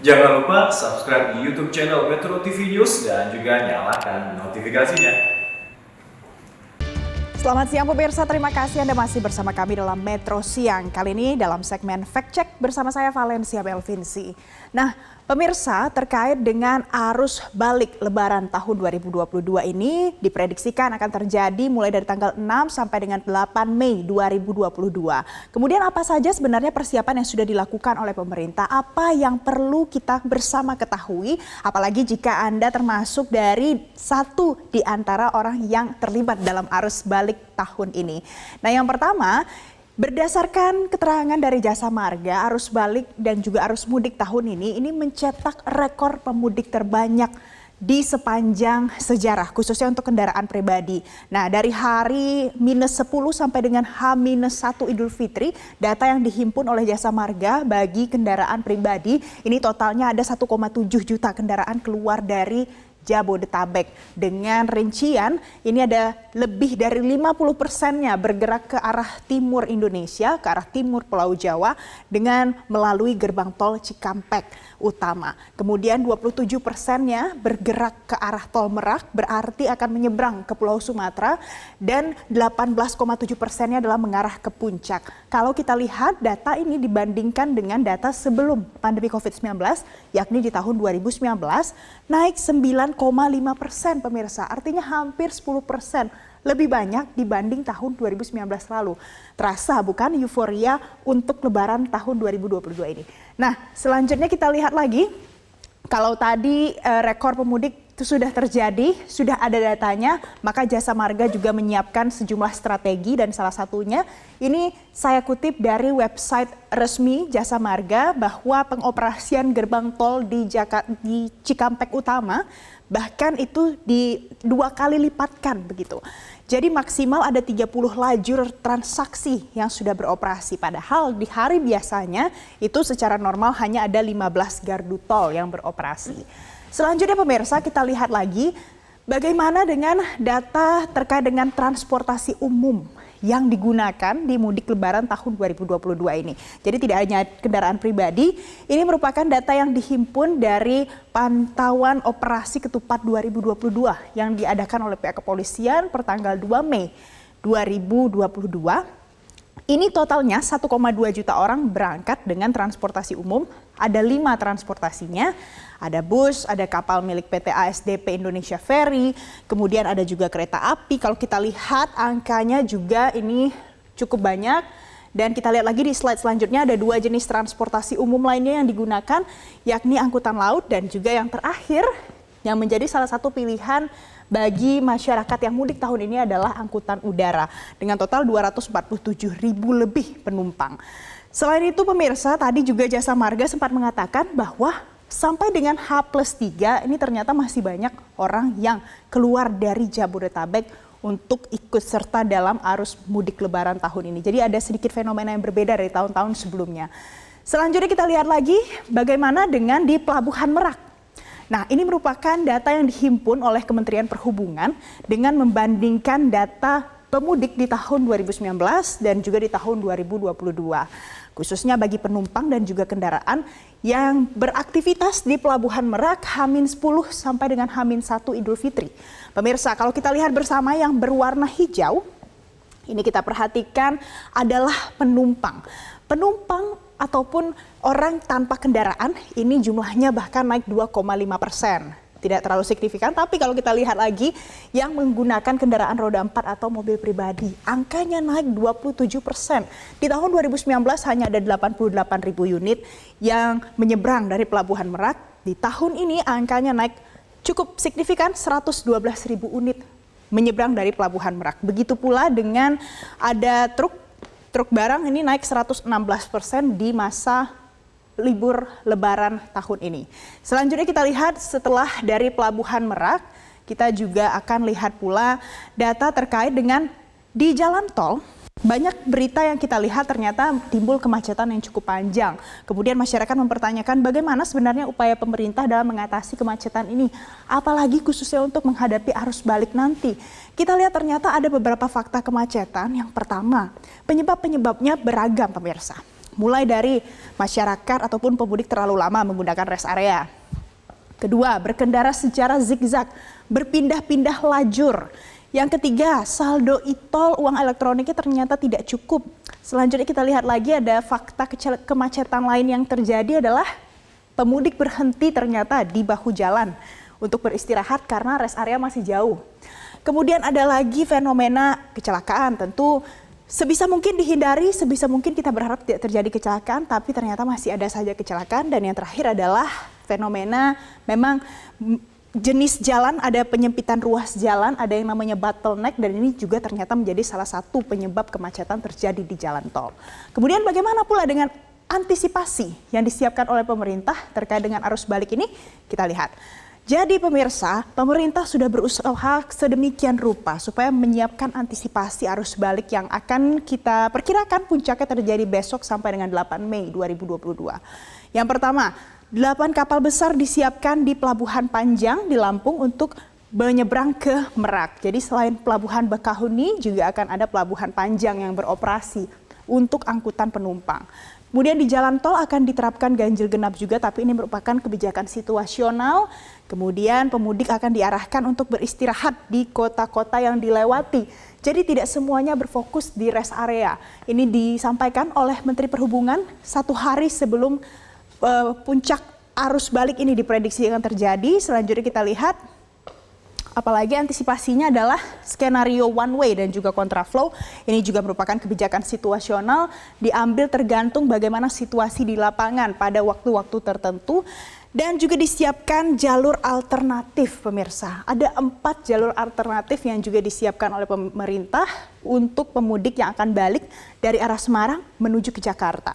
Jangan lupa subscribe di YouTube channel Metro TV News dan juga nyalakan notifikasinya. Selamat siang pemirsa, terima kasih Anda masih bersama kami dalam Metro Siang. Kali ini dalam segmen Fact Check bersama saya Valencia Belvinci. Nah pemirsa, terkait dengan arus balik Lebaran tahun 2022 ini diprediksikan akan terjadi mulai dari tanggal 6 sampai dengan 8 Mei 2022. Kemudian apa saja sebenarnya persiapan yang sudah dilakukan oleh pemerintah? Apa yang perlu kita bersama ketahui? Apalagi jika Anda termasuk dari satu di antara orang yang terlibat dalam arus balik tahun ini. Nah yang pertama, berdasarkan keterangan dari Jasa Marga, arus balik dan juga arus mudik tahun ini mencetak rekor pemudik terbanyak di sepanjang sejarah, khususnya untuk kendaraan pribadi. Nah dari hari -10 sampai dengan H-1 Idul Fitri, data yang dihimpun oleh Jasa Marga bagi kendaraan pribadi, ini totalnya ada 1,7 juta kendaraan keluar dari Jabodetabek. Dengan rincian ini ada lebih dari 50%-nya bergerak ke arah timur Indonesia, ke arah timur Pulau Jawa dengan melalui gerbang tol Cikampek utama. Kemudian 27%-nya bergerak ke arah tol Merak, berarti akan menyeberang ke Pulau Sumatera, dan 18,7%-nya adalah mengarah ke puncak. Kalau kita lihat data ini dibandingkan dengan data sebelum pandemi COVID-19, yakni di tahun 2019, naik 9,5% pemirsa, artinya hampir 10% lebih banyak dibanding tahun 2019 lalu. Terasa bukan euforia untuk Lebaran tahun 2022 ini. Nah selanjutnya kita lihat lagi, kalau tadi rekor pemudik itu sudah terjadi, sudah ada datanya, maka Jasa Marga juga menyiapkan sejumlah strategi dan salah satunya ini saya kutip dari website resmi Jasa Marga bahwa pengoperasian gerbang tol di Cikampek Utama bahkan itu di 2 kali lipatkan begitu. Jadi maksimal ada 30 lajur transaksi yang sudah beroperasi. Padahal di hari biasanya itu secara normal hanya ada 15 gardu tol yang beroperasi. Selanjutnya pemirsa, kita lihat lagi bagaimana dengan data terkait dengan transportasi umum yang digunakan di mudik Lebaran tahun 2022 ini. Jadi tidak hanya kendaraan pribadi, ini merupakan data yang dihimpun dari pantauan operasi ketupat 2022 yang diadakan oleh pihak kepolisian pertanggal 2 Mei 2022. Ini totalnya 1,2 juta orang berangkat dengan transportasi umum, ada 5 transportasinya, ada bus, ada kapal milik PT ASDP Indonesia Ferry, kemudian ada juga kereta api. Kalau kita lihat angkanya juga ini cukup banyak. Dan kita lihat lagi di slide selanjutnya ada 2 jenis transportasi umum lainnya yang digunakan, yakni angkutan laut dan juga yang terakhir yang menjadi salah satu pilihan bagi masyarakat yang mudik tahun ini adalah angkutan udara dengan total 247.000 lebih penumpang. Selain itu pemirsa, tadi juga Jasa Marga sempat mengatakan bahwa sampai dengan H+3 ini ternyata masih banyak orang yang keluar dari Jabodetabek untuk ikut serta dalam arus mudik Lebaran tahun ini. Jadi ada sedikit fenomena yang berbeda dari tahun-tahun sebelumnya. Selanjutnya kita lihat lagi bagaimana dengan di Pelabuhan Merak. Nah ini merupakan data yang dihimpun oleh Kementerian Perhubungan dengan membandingkan data pemudik di tahun 2019 dan juga di tahun 2022. Khususnya bagi penumpang dan juga kendaraan yang beraktivitas di Pelabuhan Merak H-10 sampai dengan H-1 Idul Fitri. Pemirsa, kalau kita lihat bersama yang berwarna hijau, ini kita perhatikan adalah penumpang. Penumpang ataupun orang tanpa kendaraan ini jumlahnya bahkan naik 2,5%. Tidak terlalu signifikan, tapi kalau kita lihat lagi yang menggunakan kendaraan roda 4 atau mobil pribadi, angkanya naik 27%. Di tahun 2019 hanya ada 88.000 unit yang menyeberang dari Pelabuhan Merak. Di tahun ini angkanya naik cukup signifikan, 112.000 unit menyeberang dari Pelabuhan Merak. Begitu pula dengan ada truk barang ini naik 116% di masa libur Lebaran tahun ini. Selanjutnya kita lihat setelah dari Pelabuhan Merak, kita juga akan lihat pula data terkait dengan di jalan tol. Banyak berita yang kita lihat ternyata timbul kemacetan yang cukup panjang. Kemudian masyarakat mempertanyakan bagaimana sebenarnya upaya pemerintah dalam mengatasi kemacetan ini. Apalagi khususnya untuk menghadapi arus balik nanti. Kita lihat ternyata ada beberapa fakta kemacetan. Yang pertama, penyebabnya beragam pemirsa. mulai dari masyarakat ataupun pemudik terlalu lama menggunakan rest area. Kedua, berkendara secara zigzag, berpindah-pindah lajur. Yang ketiga, saldo e-tol uang elektroniknya ternyata tidak cukup. Selanjutnya kita lihat lagi ada fakta kemacetan lain yang terjadi adalah pemudik berhenti ternyata di bahu jalan untuk beristirahat karena rest area masih jauh. Kemudian ada lagi fenomena kecelakaan, tentu sebisa mungkin dihindari, sebisa mungkin kita berharap tidak terjadi kecelakaan, tapi ternyata masih ada saja kecelakaan. Dan yang terakhir adalah fenomena memang jenis jalan, ada penyempitan ruas jalan, ada yang namanya bottleneck, dan ini juga ternyata menjadi salah satu penyebab kemacetan terjadi di jalan tol. Kemudian bagaimana pula dengan antisipasi yang disiapkan oleh pemerintah terkait dengan arus balik ini? Kita lihat. Jadi pemirsa, pemerintah sudah berusaha sedemikian rupa supaya menyiapkan antisipasi arus balik yang akan kita perkirakan puncaknya terjadi besok sampai dengan 8 Mei 2022. Yang pertama, 8 kapal besar disiapkan di Pelabuhan Panjang di Lampung untuk menyeberang ke Merak. Jadi selain Pelabuhan Bakahuni juga akan ada Pelabuhan Panjang yang beroperasi untuk angkutan penumpang. Kemudian di jalan tol akan diterapkan ganjil genap juga, tapi ini merupakan kebijakan situasional. Kemudian pemudik akan diarahkan untuk beristirahat di kota-kota yang dilewati. Jadi tidak semuanya berfokus di rest area. Ini disampaikan oleh Menteri Perhubungan 1 hari sebelum puncak arus balik ini diprediksi akan terjadi. Selanjutnya kita lihat. Apalagi antisipasinya adalah skenario one way dan juga kontraflow. Ini juga merupakan kebijakan situasional, diambil tergantung bagaimana situasi di lapangan pada waktu-waktu tertentu. Dan juga disiapkan jalur alternatif pemirsa. Ada 4 jalur alternatif yang juga disiapkan oleh pemerintah untuk pemudik yang akan balik dari arah Semarang menuju ke Jakarta.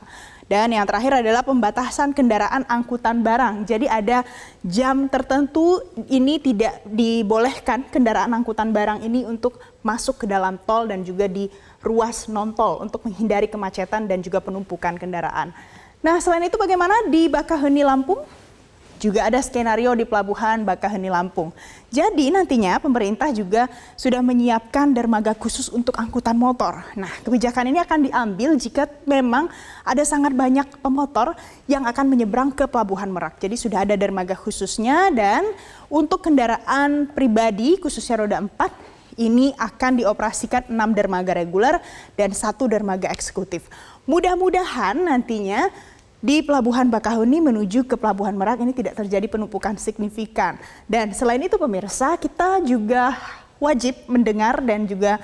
Dan yang terakhir adalah pembatasan kendaraan angkutan barang. Jadi ada jam tertentu ini tidak dibolehkan kendaraan angkutan barang ini untuk masuk ke dalam tol dan juga di ruas non-tol untuk menghindari kemacetan dan juga penumpukan kendaraan. Nah, selain itu bagaimana di Bakaheni Lampung? Juga ada skenario di Pelabuhan Bakaheni Lampung. Jadi nantinya pemerintah juga sudah menyiapkan dermaga khusus untuk angkutan motor. Nah, kebijakan ini akan diambil jika memang ada sangat banyak pemotor yang akan menyeberang ke Pelabuhan Merak. Jadi sudah ada dermaga khususnya, dan untuk kendaraan pribadi khususnya roda 4 ini akan dioperasikan 6 dermaga reguler dan 1 dermaga eksekutif. Mudah-mudahan nantinya di Pelabuhan Bakahuni menuju ke Pelabuhan Merak ini tidak terjadi penumpukan signifikan. Dan selain itu pemirsa, kita juga wajib mendengar dan juga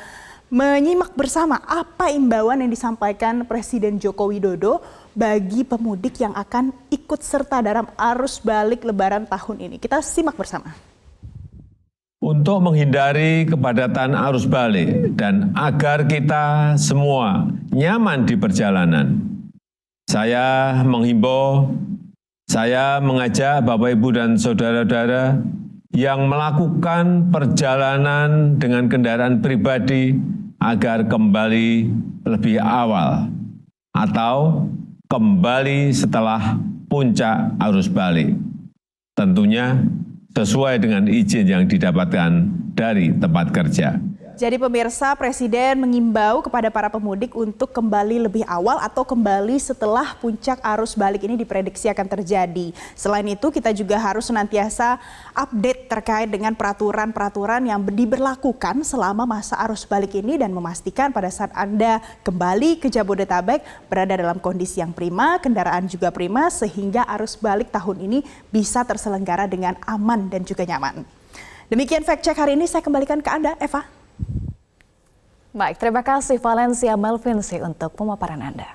menyimak bersama apa imbauan yang disampaikan Presiden Joko Widodo bagi pemudik yang akan ikut serta dalam arus balik Lebaran tahun ini. Kita simak bersama. Untuk menghindari kepadatan arus balik dan agar kita semua nyaman di perjalanan, saya menghimbau, saya mengajak Bapak, Ibu, dan saudara-saudara yang melakukan perjalanan dengan kendaraan pribadi agar kembali lebih awal atau kembali setelah puncak arus balik. Tentunya sesuai dengan izin yang didapatkan dari tempat kerja. Jadi pemirsa, Presiden mengimbau kepada para pemudik untuk kembali lebih awal atau kembali setelah puncak arus balik ini diprediksi akan terjadi. Selain itu kita juga harus senantiasa update terkait dengan peraturan-peraturan yang diberlakukan selama masa arus balik ini dan memastikan pada saat Anda kembali ke Jabodetabek berada dalam kondisi yang prima, kendaraan juga prima, sehingga arus balik tahun ini bisa terselenggara dengan aman dan juga nyaman. Demikian Fact Check hari ini, saya kembalikan ke Anda, Eva. Baik, terima kasih Valencia Melvinsi untuk pemaparan Anda.